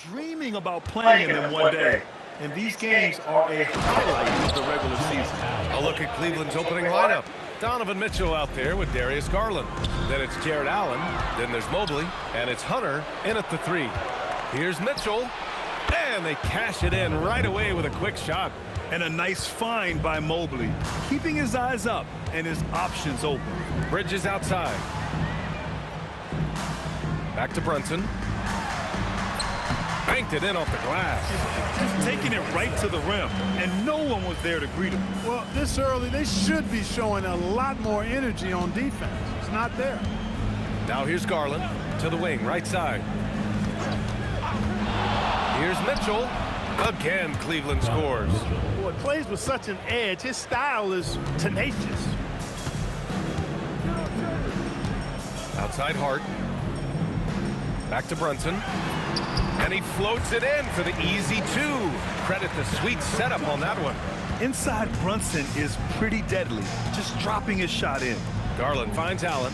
Dreaming about playing in them one day. And these games are a highlight of the regular season. A look at Cleveland's opening lineup. Donovan Mitchell out there with Darius Garland. Then it's Jared Allen. Then there's Mobley. And it's Hunter in at the 3. Here's Mitchell. And they cash it in right away with a quick shot. And a nice find by Mobley, keeping his eyes up and his options open. Bridges outside. Back to Brunson. Banked it in off the glass. Just taking it right to the rim, and no one was there to greet him. Well, this early, they should be showing a lot more energy on defense. It's not there. Now here's Garland to the wing, right side. Here's Mitchell. Again, Cleveland scores. Boy, plays with such an edge. His style is tenacious. Outside Hart. Back to Brunson. And he floats it in for the easy 2. Credit the sweet setup on that one. Inside Brunson is pretty deadly, just dropping his shot in. Garland finds Allen.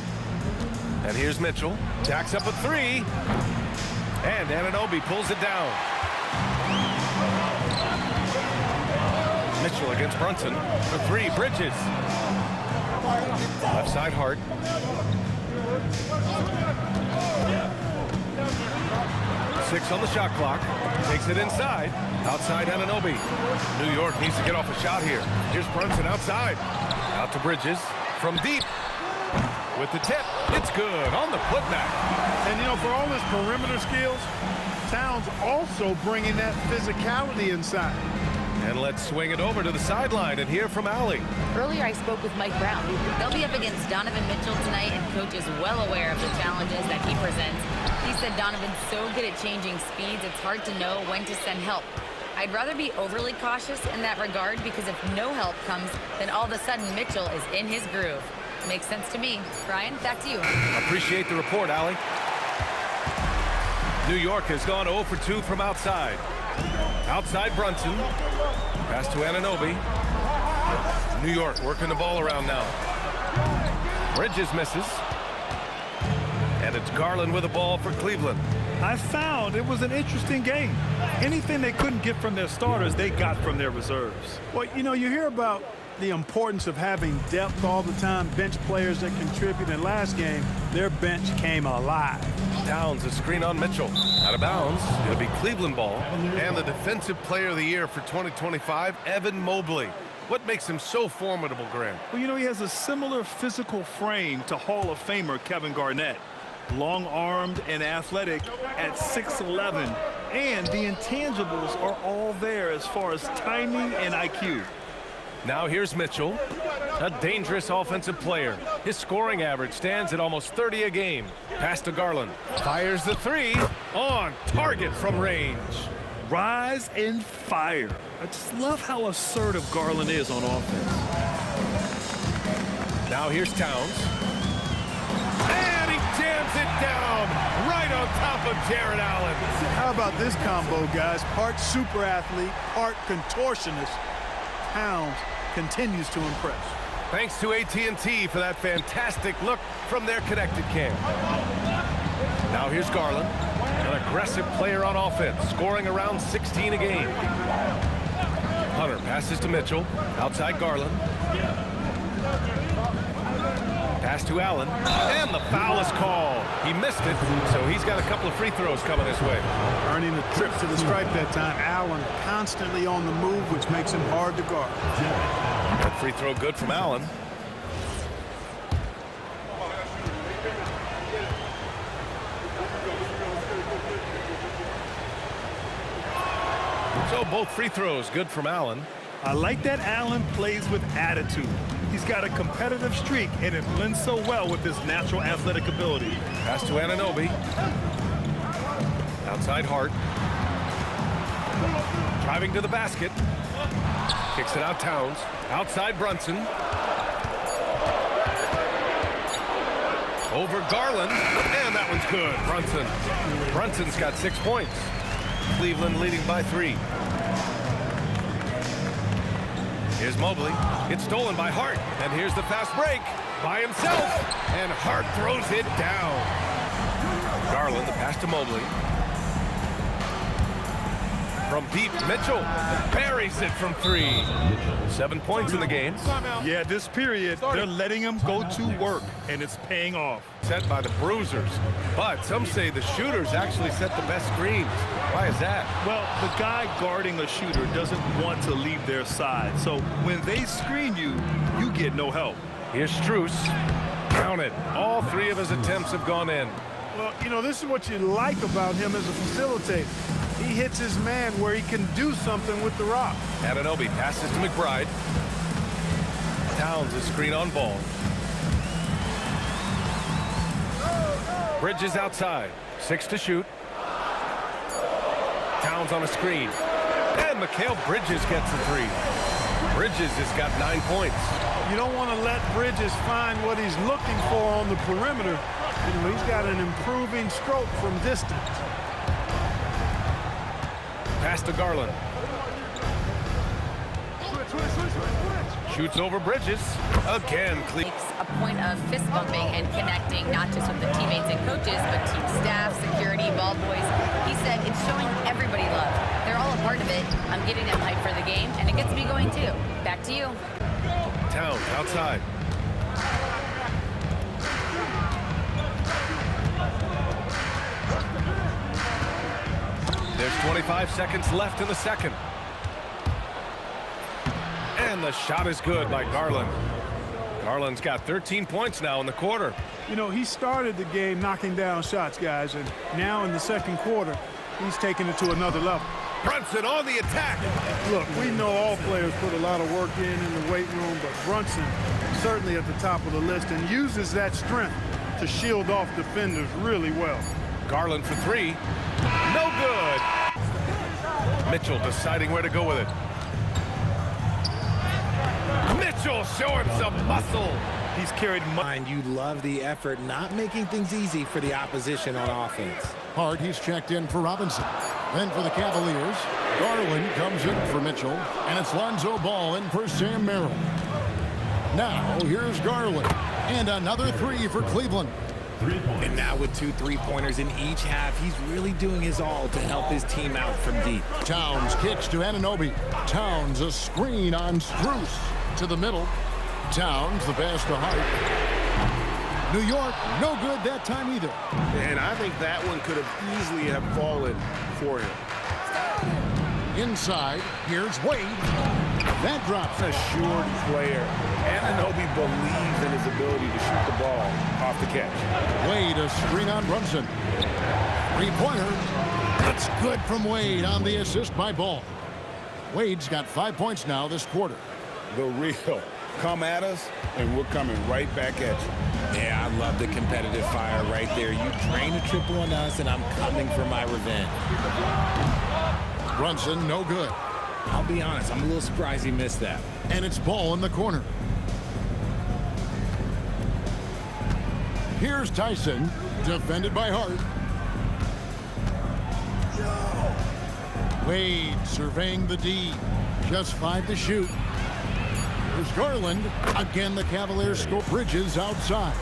And here's Mitchell. Tacks up a 3. And Anunoby pulls it down. Mitchell against Brunson for 3. Bridges. Left side Hart. Six on the shot clock. Takes it inside. Outside Anunoby. New York needs to get off a shot here. Here's Brunson outside. Out to Bridges. From deep. With the tip. It's good on the putback. And, you know, for all his perimeter skills, Towns also bringing that physicality inside. And let's swing it over to the sideline and hear from Allie. Earlier, I spoke with Mike Brown. They'll be up against Donovan Mitchell tonight, and Coach is well aware of the challenges that he presents. He said Donovan's so good at changing speeds, it's hard to know when to send help. I'd rather be overly cautious in that regard, because if no help comes, then all of a sudden Mitchell is in his groove. Makes sense to me. Brian, back to you. Appreciate the report, Allie. New York has gone 0 for 2 from outside. Outside Brunson. Pass to Anunoby. New York working the ball around now. Bridges misses. And it's Garland with the ball for Cleveland. I found it was an interesting game. Anything they couldn't get from their starters, they got from their reserves. Well, you know, you hear about the importance of having depth all the time, bench players that contribute. In last game, their bench came alive. Downs, a screen on Mitchell. Out of bounds. It'll be Cleveland ball. And the Defensive Player of the Year for 2025, Evan Mobley. What makes him so formidable, Grant? Well, you know, he has a similar physical frame to Hall of Famer Kevin Garnett. Long-armed and athletic at 6'11", and the intangibles are all there as far as timing and IQ. Now here's Mitchell, a dangerous offensive player. His scoring average stands at almost 30 a game. Pass to Garland. Fires the 3 on target from range. Rise and fire. I just love how assertive Garland is on offense. Now here's Towns. And he jams it down right on top of Jared Allen. How about this combo, guys? Part super athlete, part contortionist. Towns continues to impress. Thanks to AT&T for that fantastic look from their connected cam. Now here's Garland, an aggressive player on offense, scoring around 16 a game. Hunter passes to Mitchell, outside Garland. Pass to Allen, and the foul is called. He missed it, so he's got a couple of free throws coming his way. Earning a trip to the stripe that time. Allen constantly on the move, which makes him hard to guard. That free throw good from Allen. So both free throws good from Allen. I like that Allen plays with attitude. He's got a competitive streak, and it blends so well with his natural athletic ability. Pass to Anunoby. Outside Hart. Driving to the basket. Kicks it out Towns. Outside Brunson. Over Garland. And that one's good. Brunson's got 6 points. Cleveland leading by 3. Here's Mobley. It's stolen by Hart. And here's the fast break. by himself, and Hart throws it down. Garland, the pass to Mobley. From deep, Mitchell buries it from 3. 7 points in the game. Yeah, this period, they're letting him go to work, and it's paying off. Set by the bruisers, but some say the shooters actually set the best screens. Why is that? Well, the guy guarding a shooter doesn't want to leave their side, so when they screen you, you get no help. Here's Strus. Count it. All 3 of his attempts have gone in. Well, you know, this is what you like about him as a facilitator. He hits his man where he can do something with the rock. Anunoby passes to McBride. Towns a screen on ball. Bridges outside. 6 to shoot. Towns on a screen. And Mikal Bridges gets a 3. Bridges has got 9 points. You don't want to let Bridges find what he's looking for on the perimeter. You know, he's got an improving stroke from distance. Pass to Garland. Shoots over Bridges. Again, Makes a point of fist bumping and connecting, not just with the teammates and coaches, but team staff, security, ball boys. He said it's showing everybody love. They're all a part of it. I'm getting them hyped for the game, and it gets me going too. Back to you. Towns outside. There's 25 seconds left in the second. And the shot is good by Garland. Garland's got 13 points now in the quarter. You know, he started the game knocking down shots, guys, and now in the second quarter, he's taking it to another level. Brunson on the attack. Look, we know all players put a lot of work in the weight room, but Brunson certainly at the top of the list and uses that strength to shield off defenders really well. Garland for 3. No good. Mitchell deciding where to go with it. Mitchell showing some muscle. He's carried And you love the effort, not making things easy for the opposition on offense. Hard, he's checked in for Robinson. Then for the Cavaliers, Garland comes in for Mitchell, and it's Lonzo Ball in for Sam Merrill. Now, here's Garland, and another 3 for Cleveland. And now with 2 3-pointers in each half, he's really doing his all to help his team out from deep. Towns kicks to Anunoby. Towns a screen on Strus to the middle. Towns the pass to Hart. New York, no good that time either. And I think that one could have easily have fallen for him. Inside, here's Wade. That drops. Assured player. Anunoby believes in his ability to shoot the ball off the catch. Wade a screen on Brunson. 3-pointer. It's good from Wade on the assist by Ball. Wade's got 5 points now this quarter. The real. Come at us, and we're coming right back at you. Yeah, I love the competitive fire right there. You drain a triple on us, and I'm coming for my revenge. Brunson, no good. I'll be honest, I'm a little surprised he missed that. And it's Ball in the corner. Here's Tyson, defended by Hart. Wade surveying the D. Just 5 to shoot. Here's Garland. Again, the Cavaliers score. Bridges outside.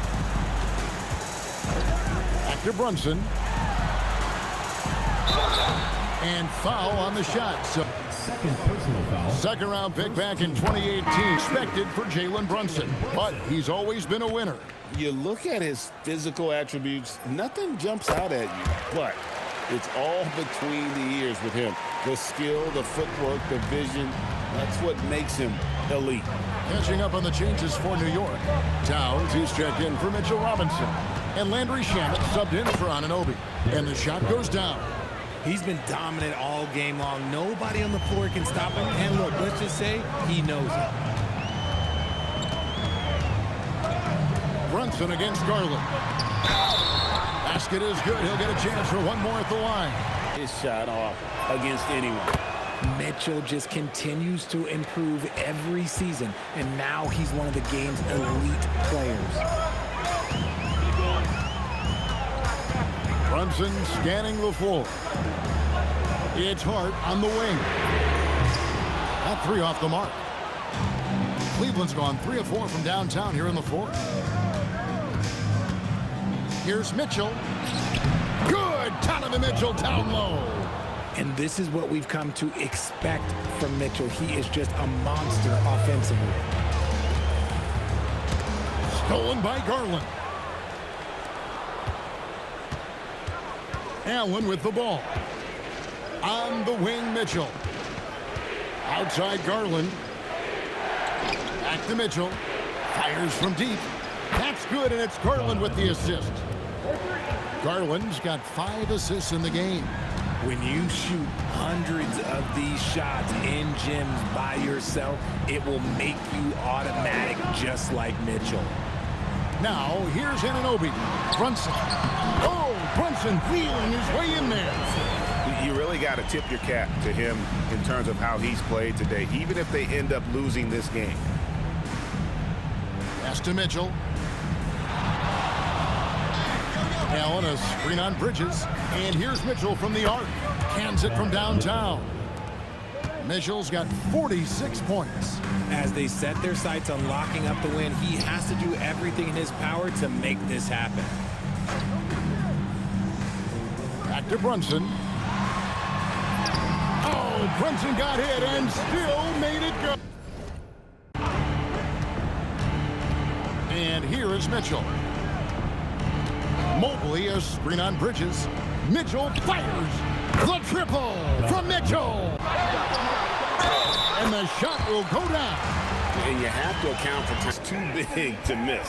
Back to Brunson. And foul on the shot. So second personal foul. Second round pick back in 2018. Expected for Jalen Brunson. But he's always been a winner. You look at his physical attributes, nothing jumps out at you, but it's all between the ears with him. The skill, the footwork, the vision, that's what makes him elite. Catching up on the changes for New York. Towns, he's checked in for Mitchell Robinson. And Landry Shamet subbed in for Anunoby. And the shot goes down. He's been dominant all game long. Nobody on the floor can stop him. And look, let's just say he knows it. Brunson against Garland. Basket is good. He'll get a chance for one more at the line. His shot off against anyone. Mitchell just continues to improve every season, and now he's one of the game's elite players. Brunson scanning the floor. It's Hart on the wing. That 3 off the mark. Cleveland's gone 3 of 4 from downtown here in the fourth. Here's Mitchell. Good! Donovan Mitchell down low. And this is what we've come to expect from Mitchell. He is just a monster offensively. Stolen by Garland. Allen with the ball. On the wing, Mitchell. Outside Garland. Back to Mitchell. Fires from deep. That's good, and it's Garland with the assist. Garland's got 5 assists in the game. When you shoot hundreds of these shots in gyms by yourself, it will make you automatic just like Mitchell. Now, here's Anunoby. Brunson. Oh, Brunson wheeling his way in there. You really got to tip your cap to him in terms of how he's played today, even if they end up losing this game. Pass to Mitchell. Allen, a screen on Bridges. And here's Mitchell from the arc. Cans it from downtown. Mitchell's got 46 points. As they set their sights on locking up the win, he has to do everything in his power to make this happen. Back to Brunson. Oh, Brunson got hit and still made it go. And here is Mitchell. Mobley, a screen on Bridges. Mitchell fires the triple from Mitchell. And the shot will go down. And you have to account for it's too big to miss.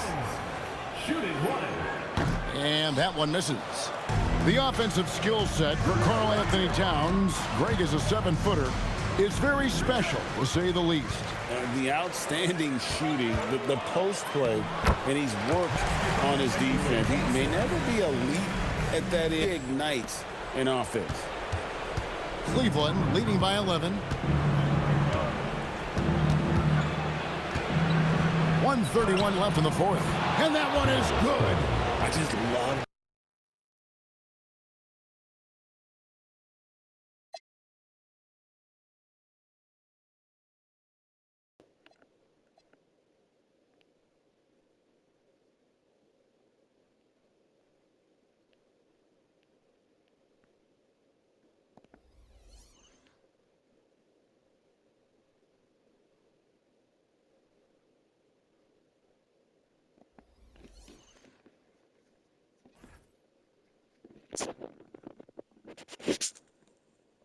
Shooting one. And that one misses. The offensive skill set for Karl Anthony Towns, Greg is a 7-footer, is very special, to say the least. The outstanding shooting, the post play, and he's worked on his defense. He may never be elite at that. It ignites an offense. Cleveland leading by 11. 1:31 left in the fourth. And that one is good. I just love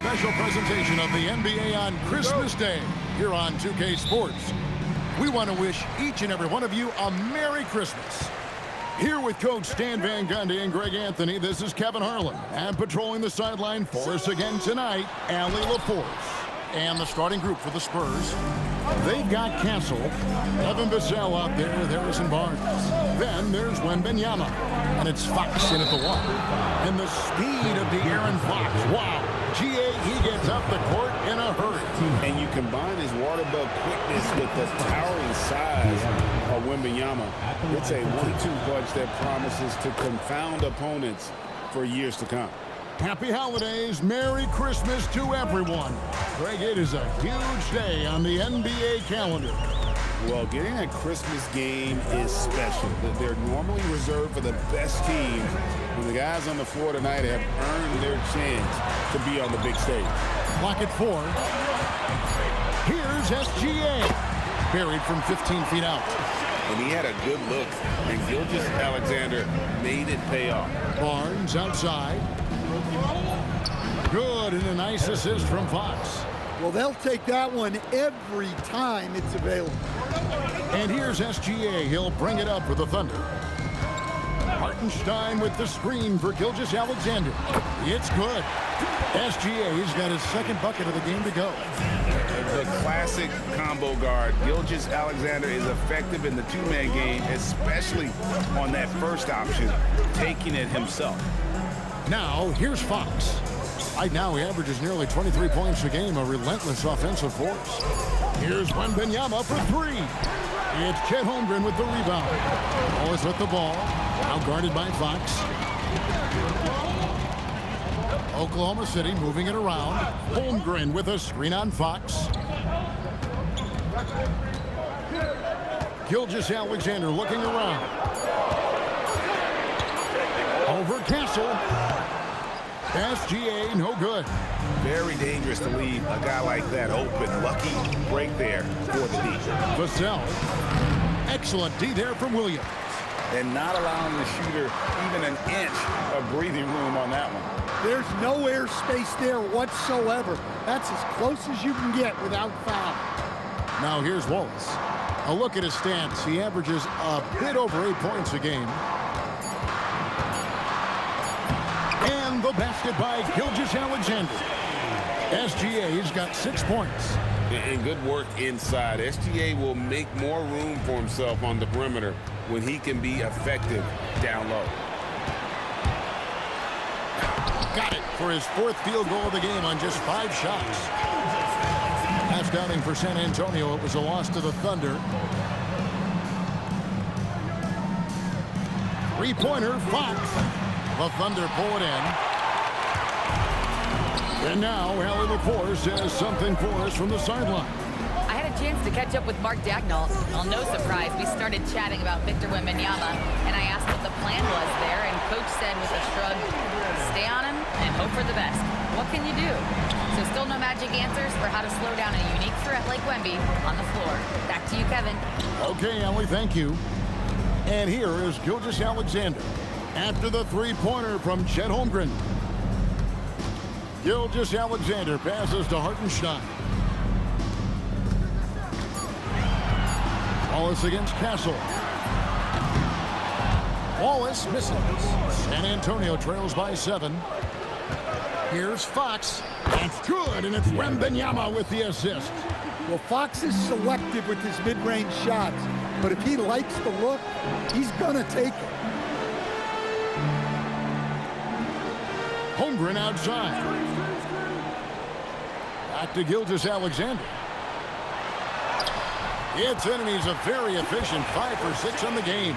Special presentation of the NBA on Christmas Day here on 2K Sports. We want to wish each and every one of you a Merry Christmas. Here with Coach Stan Van Gundy and Greg Anthony, this is Kevin Harlan. And patrolling the sideline for us again tonight, Allie LaForce. And the starting group for the Spurs, they've got Castle, Evan Vassell out there with Harrison Barnes. Then there's Wemby, and it's Fox in at the one. And the speed of De'Aaron Fox, wow. GA, he gets up the court in a hurry. And you combine his water bug quickness with the towering size of Wemby. It's a 1-2 punch that promises to confound opponents for years to come. Happy holidays, Merry Christmas to everyone. Greg, it is a huge day on the NBA calendar. Well, getting a Christmas game is special. They're normally reserved for the best teams. And the guys on the floor tonight have earned their chance to be on the big stage. Clock at 4. Here's SGA. Buried from 15 feet out. And he had a good look, and Gilgeous-Alexander made it pay off. Barnes outside. Good, and a nice assist from Fox. Well, they'll take that one every time it's available. And here's SGA. He'll bring it up for the Thunder. Hartenstein with the screen for Gilgeous-Alexander. It's good. SGA's got his second bucket of the game to go. The classic combo guard. Gilgeous-Alexander is effective in the two-man game, especially on that first option, taking it himself. Now, here's Fox. Right now, he averages nearly 23 points a game, a relentless offensive force. Here's Wembanyama for 3. It's Chet Holmgren with the rebound. Always with the ball. Now guarded by Fox. Oklahoma City moving it around. Holmgren with a screen on Fox. Gilgeous-Alexander looking around. Over Castle. SGA, no good. Very dangerous to leave a guy like that open. Lucky break there for the D. Vassell. Excellent D there from Williams. And not allowing the shooter even an inch of breathing room on that one. There's no air space there whatsoever. That's as close as you can get without foul. Now here's Wallace. A look at his stats. He averages a bit over 8 points a game. And the basket by Gilgeous-Alexander. SGA's got 6 points. And good work inside. SGA will make more room for himself on the perimeter when he can be effective down low. Got it for his 4th field goal of the game on just 5 shots. Pass downing for San Antonio. It was a loss to the Thunder. 3-pointer, Fox. The Thunder pull it in. And now, Allie Lepore says something for us from the sideline. I had a chance to catch up with Mark Dagnall. Well, no surprise, we started chatting about Victor Wembanyama, and I asked what the plan was there, and Coach said with a shrug, stay on him and hope for the best. What can you do? So still no magic answers for how to slow down a unique threat like Wemby on the floor. Back to you, Kevin. Okay, Allie, thank you. And here is Gilgeous-Alexander after the 3-pointer from Chet Holmgren. Gilgeous-Alexander passes to Hartenstein. Wallace against Castle. Wallace misses. San Antonio trails by 7. Here's Fox. That's good, and it's Wembanyama with the assist. Well, Fox is selective with his mid-range shots, but if he likes the look, he's going to take it. Holmgren outside. Back to Gilgeous-Alexander. It's in, and he's a very efficient 5 for 6 on the game.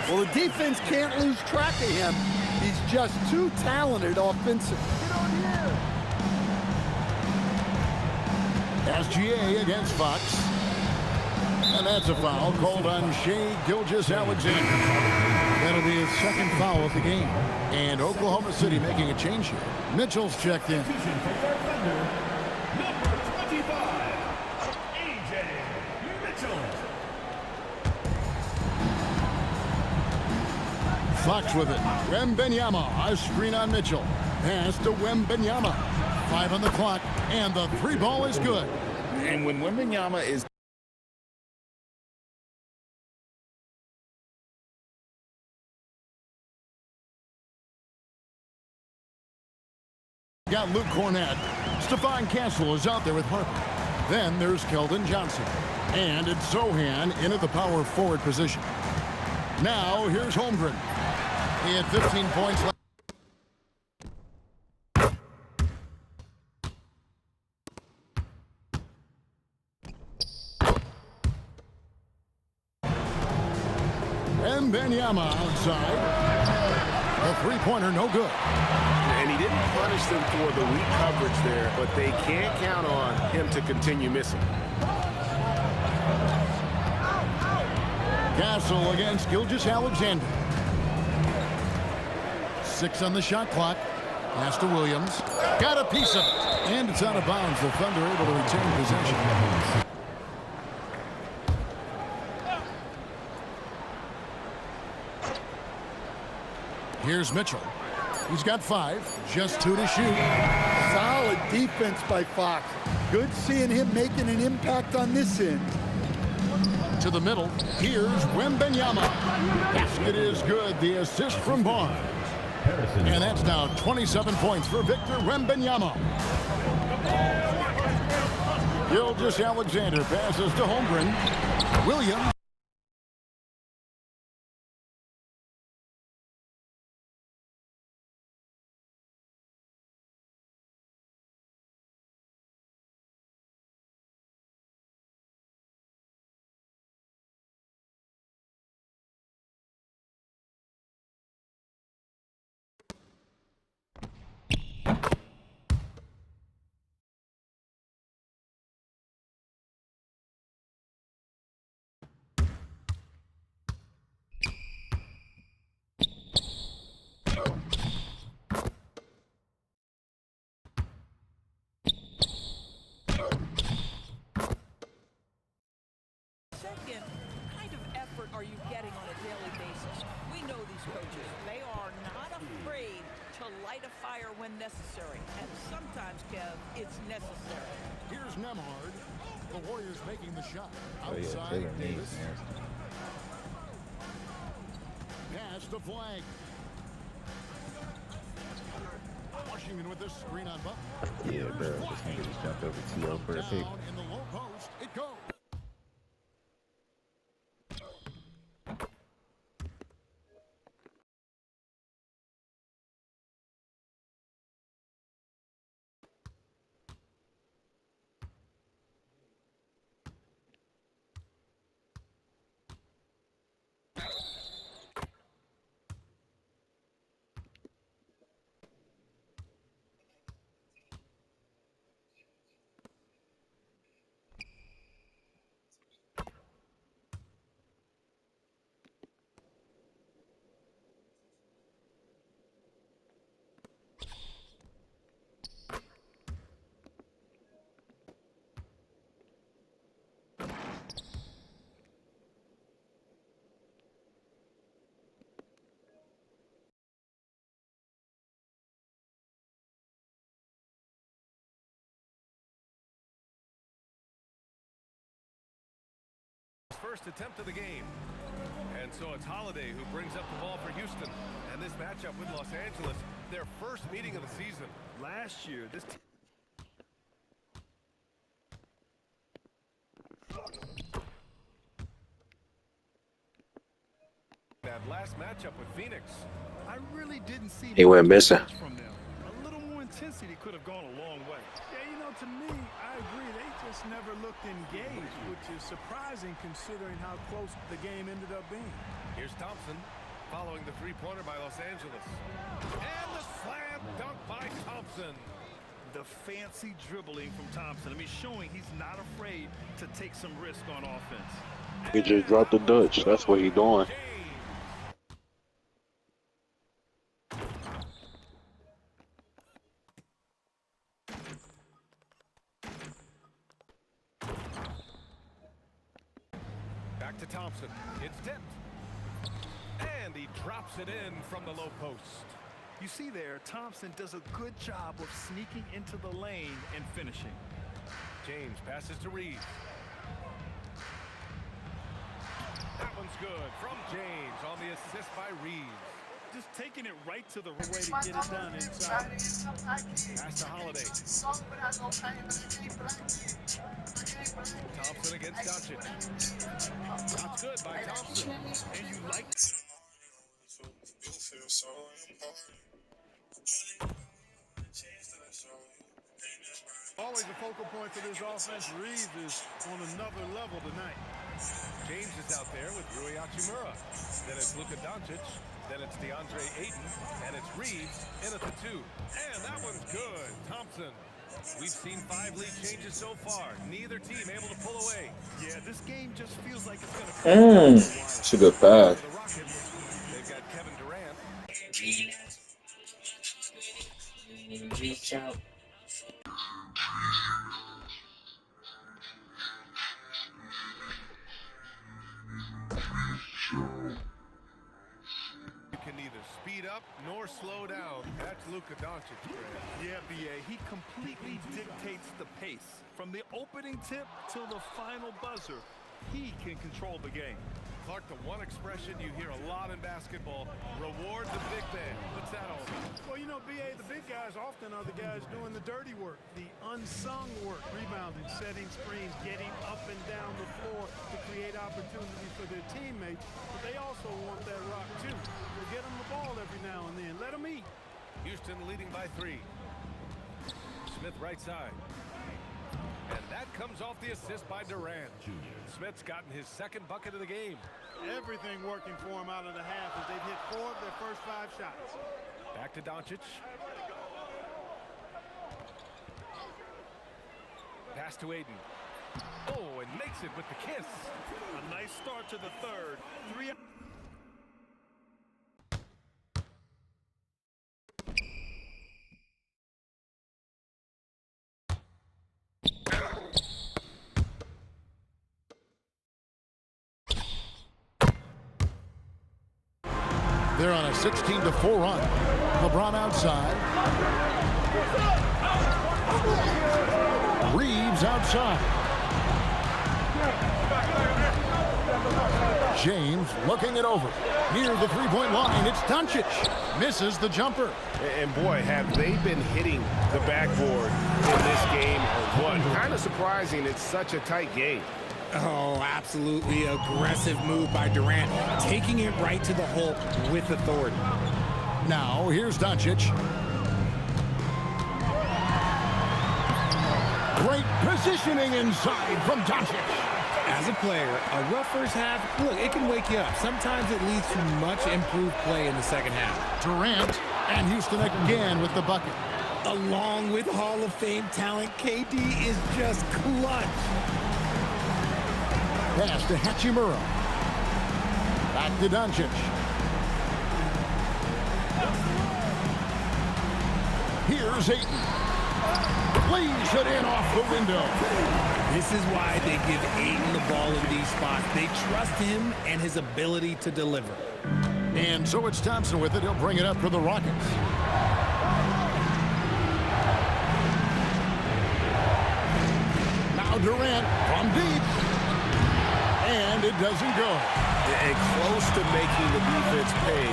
Well, the defense can't lose track of him. He's just too talented offensively. SGA against Fox. And that's a foul called on Shai Gilgeous-Alexander. That'll be his 2nd foul of the game. And Oklahoma City making a change here. Mitchell's checked in. Fox with it. Wembanyama, a screen on Mitchell. Pass to Wembanyama. 5 on the clock, and the 3 ball is good. And when Wembanyama is got Luke Cornett. Stephon Castle is out there with Harper. Then there's Keldon Johnson. And it's Zohan into the power forward position. Now here's Holmgren. He had 15 points left. Wembanyama outside. The 3-pointer no good. And he didn't punish them for the weak coverage there, but they can't count on him to continue missing. Castle against Gilgeous-Alexander. 6 on the shot clock. Pass to Williams. Got a piece of it. And it's out of bounds. The Thunder able to retain possession. Here's Mitchell. He's got 5. Just 2 to shoot. Solid defense by Fox. Good seeing him making an impact on this end. To the middle. Here's Wembanyama. Basket is good. The assist from Barnes. And that's now 27 points for Victor Wembanyama. Gilgeous-Alexander passes to Holmgren. Williams. fire when necessary. And sometimes, Kev, it's necessary. Here's Nemhard. The Warriors making the shot. Oh, yeah, Outside Taylor needs Davis. Pass to Flagg. Washington with this screen on Butler. Yeah, bro. This nigga just jumped over T.O. for a pick. Down in the low post. It goes. First attempt of the game. And so it's Holiday who brings up the ball for Houston. And this matchup with Los Angeles, their first meeting of the season. Last year, this that last matchup with Phoenix. I really didn't see He went missing. much from them. A little more intensity could have gone a long way. Yeah, you know, to me, I agree. They just never looked engaged, which is surprising considering how close the game ended up being. Here's Thompson following the three-pointer by Los Angeles. And the slam dunk by Thompson. The fancy dribbling from Thompson. I mean, showing he's not afraid to take some risk on offense. He just dropped the Dutch. That's what he doing. Back to Thompson. It's tipped. And he drops it in from the low post. You see there, Thompson does a good job of sneaking into the lane and finishing. James passes to Reid. That one's good from James on the assist by Reid. Just taking it right to the way to get it done inside. Pass to Holiday. Thompson against Jokic. That's good by Thompson. And you like Always a focal point for this offense. Reid is on another level tonight. James is out there with Rui Hachimura. Then it's Luka Doncic. Then it's DeAndre Ayton. And it's Reid in at the 2. And that one's good. Thompson. We've seen 5 lead changes so far. Neither team able to pull away. Yeah, this game just feels like it's going to come. It's a good pass. The Rockets, they've got Kevin Durant. Reach out. You can neither speed up nor slow down. That's Luka Doncic. Yeah, BA, he completely dictates the pace. From the opening tip till the final buzzer, he can control the game. Clark, the one expression you hear a lot in basketball, reward the big man. What's that all about? Well, you know, BA, the big guys often are the guys doing the dirty work, the unsung work, rebounding, setting screens, getting up and down the floor to create opportunity for their teammates. But they also want that rock, too. So get them the ball every now and then. Let them eat. Houston leading by 3. Smith right side. And that comes off the assist by Durant. Smith's gotten his second bucket of the game. Everything working for him out of the half as they've hit 4 of their first 5 shots. Back to Doncic. Pass to Ayton. Oh, and makes it with the kiss. A nice start to the third. 3. They're on a 16-4 run. LeBron outside. Reeves outside. James looking it over. Near the three-point line, it's Doncic. Misses the jumper. And boy, have they been hitting the backboard in this game or what? Kind of surprising it's such a tight game. Oh, absolutely aggressive move by Durant, taking it right to the hole with authority. Now, here's Doncic. Great positioning inside from Doncic. As a player, a rough first half, look, it can wake you up. Sometimes it leads to much improved play in the second half. Durant and Houston again with the bucket. Along with Hall of Fame talent, KD is just clutch. Pass to Hachimura. Back to Doncic. Here's Ayton. Lays it in off the window. This is why they give Ayton the ball in these spots. They trust him and his ability to deliver. And so it's Thompson with it. He'll bring it up for the Rockets. Now Durant from deep. And it doesn't go. And close to making the defense pay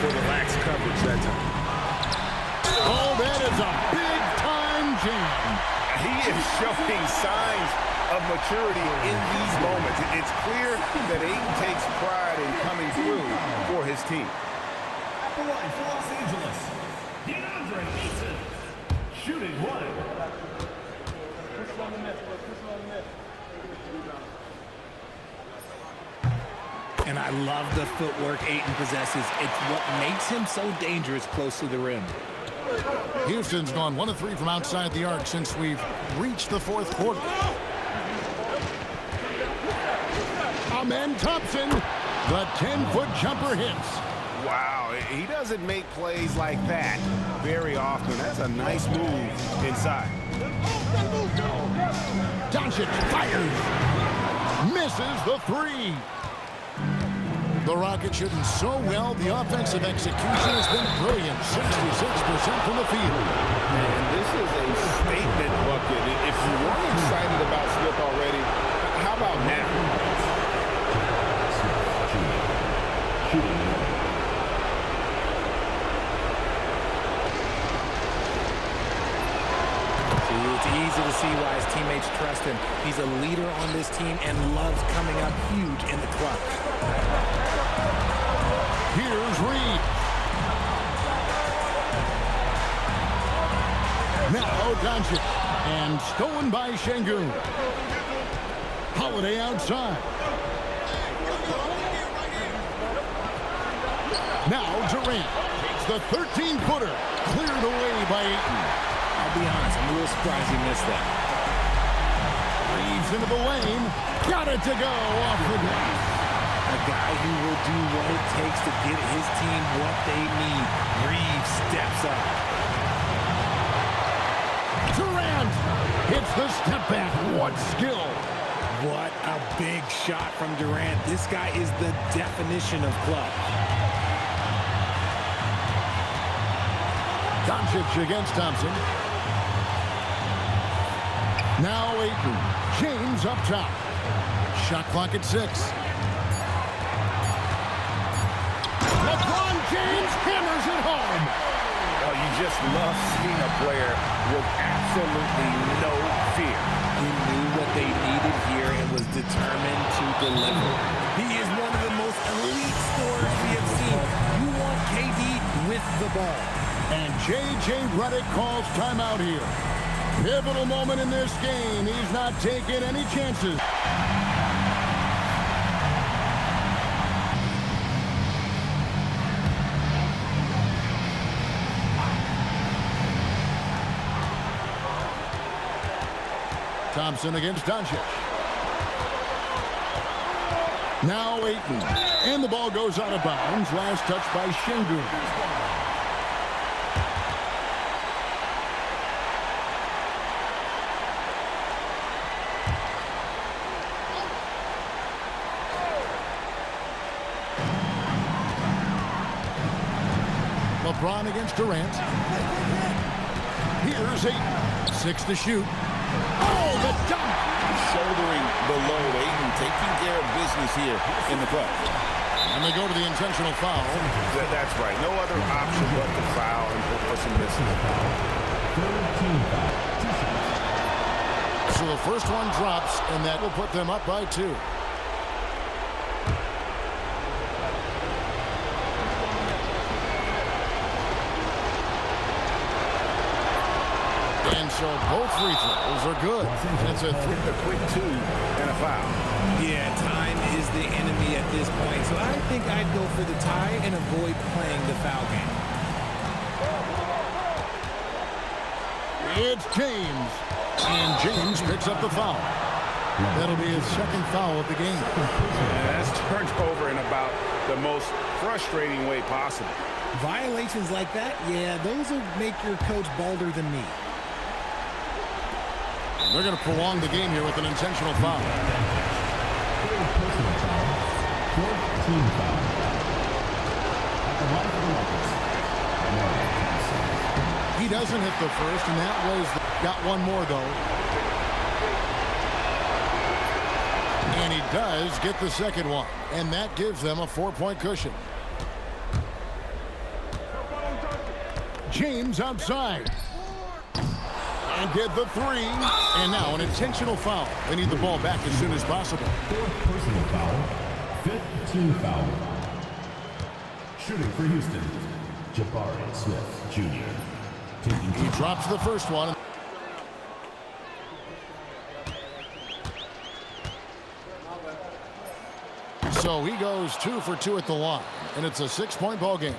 for the lax coverage that time. Oh, that is a big-time jam. He is showing signs of maturity in these moments. It's clear that Ayton takes pride in coming through for his team. At the line for Los Angeles, DeAndre Ayton, shooting one. And I love the footwork Ayton possesses. It's what makes him so dangerous close to the rim. Houston's gone 1 of 3 from outside the arc since we've reached the fourth quarter. Amen Thompson, the 10-foot jumper hits. Wow, he doesn't make plays like that very often. That's a nice move inside. Doncic fires. Misses the 3. The Rockets shooting so well. The offensive execution has been brilliant. 66% from the field. And this is a statement bucket. If you weren't excited about Smith already, how about now? See, it's easy to see why his teammates trust him. He's a leader on this team and loves coming up huge in the clutch. Here's Reid. Now Doncic. And stolen by Şengün. Holiday outside. Now Durant takes the 13-footer. Cleared away by Ayton. I'll be honest, I'm a little surprised he missed that. Reeves into the lane. Got it to go off the glass. A guy who will do what it takes to get his team what they need. Reeves steps up. Durant hits the step back. What skill. What a big shot from Durant. This guy is the definition of clutch. Doncic against Thompson. Now Ayton. James up top. Shot clock at 6. LeBron James hammers it home. Oh, you just love seeing a player with absolutely no fear. He knew what they needed here and was determined to deliver. He is one of the most elite scorers we have seen. You want KD with the ball. And J.J. Redick calls timeout here. Pivotal moment in this game. He's not taking any chances. Thompson against Doncic. Now Ayton. And the ball goes out of bounds. Last touch by Şengün. LeBron against Durant. Here's Ayton. 6 to shoot. Oh, the dunk! Shouldering below. Ayton taking care of business here in the clutch. And they go to the intentional foul. That's right. No other option but to foul and put some misses. So the first one drops, and that will put them up by 2. And so both free throws are good. And it's a quick 2 and a foul. Yeah, time is the enemy at this point. So I think I'd go for the tie and avoid playing the foul game. It's James. And James picks up the foul. That'll be his second foul of the game. That's turned over in about the most frustrating way possible. Violations like that, yeah, those will make your coach bolder than me. They're going to prolong the game here with an intentional foul. Team foul. At the line for the Mavericks. He doesn't hit the first, and that was got one more, though. And he does get the second one, and that gives them a 4-point cushion. James outside. And get the 3. And now an intentional foul. They need the ball back as soon as possible. 4th personal foul. 5th team foul. Shooting for Houston, Jabari Smith Jr. He drops the first one. So he goes 2 for 2 at the line, and it's a 6-point ball game.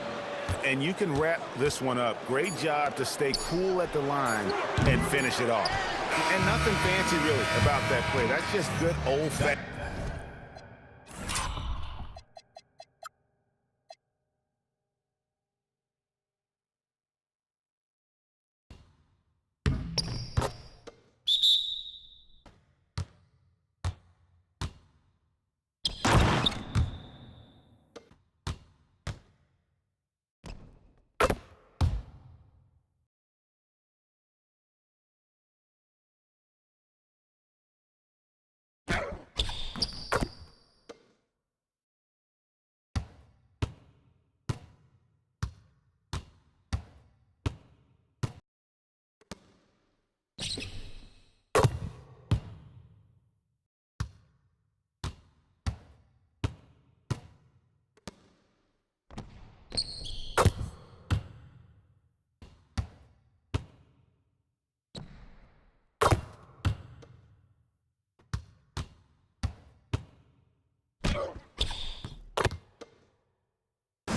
And you can wrap this one up. Great job to stay cool at the line and finish it off. And nothing fancy really about that play. That's just good old-fashioned.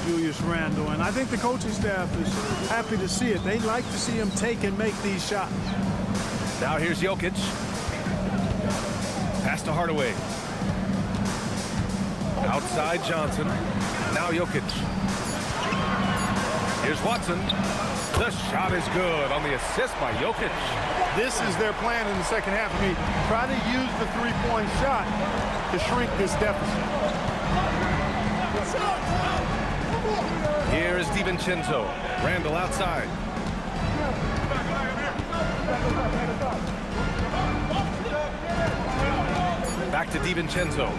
Julius Randle, and I think the coaching staff is happy to see it. They like to see him take and make these shots. Now here's Jokic. Pass to Hardaway. Outside Johnson. Now Jokic. Here's Watson. The shot is good on the assist by Jokic. This is their plan in the second half. I mean, try to use the three-point shot to shrink this deficit. Here is DiVincenzo. Randle outside. Back to DiVincenzo.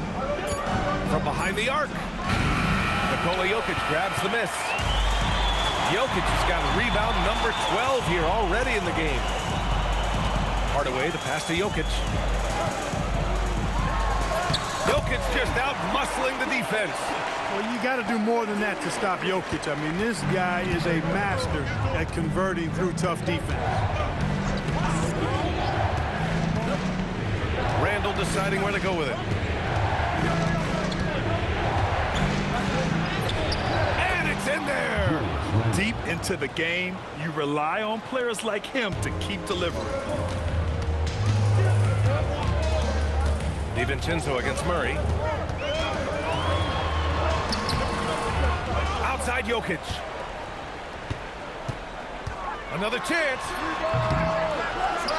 From behind the arc. Nikola Jokic grabs the miss. Jokic has got rebound number 12 here already in the game. Hardaway, the pass to Jokic. Jokic just out muscling the defense. Well, you got to do more than that to stop Jokic. I mean, this guy is a master at converting through tough defense. Randle deciding where to go with it. And it's in there. Deep into the game, you rely on players like him to keep delivering. DiVincenzo against Murray. Outside Jokic. Another chance.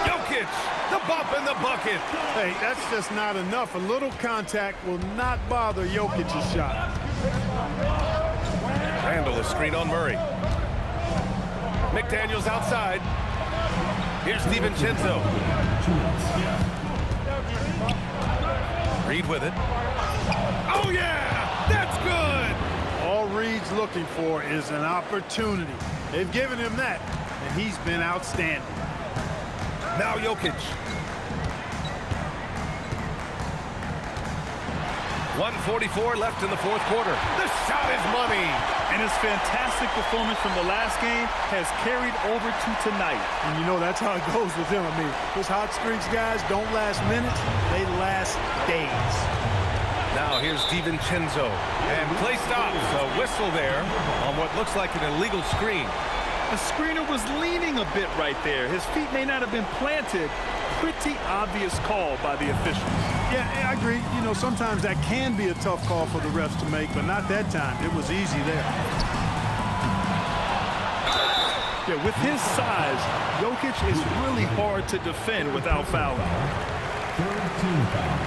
Jokic, the bump in the bucket. Hey, that's just not enough. A little contact will not bother Jokic's shot. Randle is screen on Murray. McDaniels outside. Here's DiVincenzo. Reid with it. Oh, yeah! That's good! All Reid's looking for is an opportunity. They've given him that, and he's been outstanding. Now Jokic. 1:44 left in the fourth quarter. The shot is money. And his fantastic performance from the last game has carried over to tonight. And you know that's how it goes with him. I mean, those hot streaks, guys, don't last minutes. They last days. Now here's DiVincenzo. And play stops. A whistle there on what looks like an illegal screen. The screener was leaning a bit right there. His feet may not have been planted. Pretty obvious call by the officials. Yeah, I agree. You know, sometimes that can be a tough call for the refs to make, but not that time. It was easy there. Yeah, with his size, Jokic is really hard to defend without fouling. Third team foul.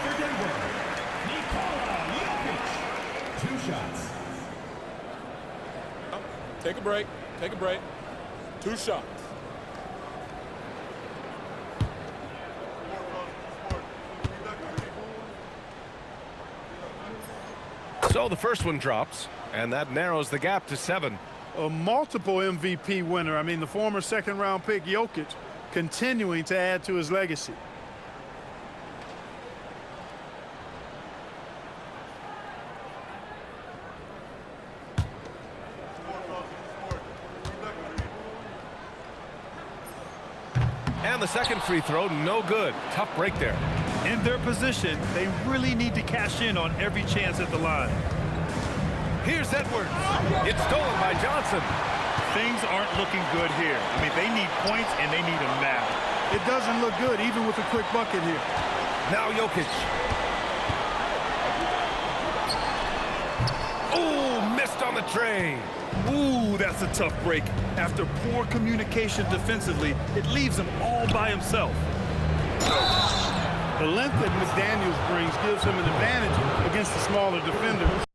For Denver, Jokic. 2 shots. Take a break. Take a break. 2 shots. So the first one drops, and that narrows the gap to 7. A multiple MVP winner. I mean, the former second-round pick, Jokic, continuing to add to his legacy. And the second free throw, no good. Tough break there. In their position, they really need to cash in on every chance at the line. Here's Edwards. It's stolen by Johnson. Things aren't looking good here. I mean, they need points, and they need them now. It doesn't look good, even with a quick bucket here. Now Jokic. Ooh, missed on the tray. Ooh, that's a tough break. After poor communication defensively, it leaves him all by himself. The length that McDaniels brings gives him an advantage against the smaller defenders.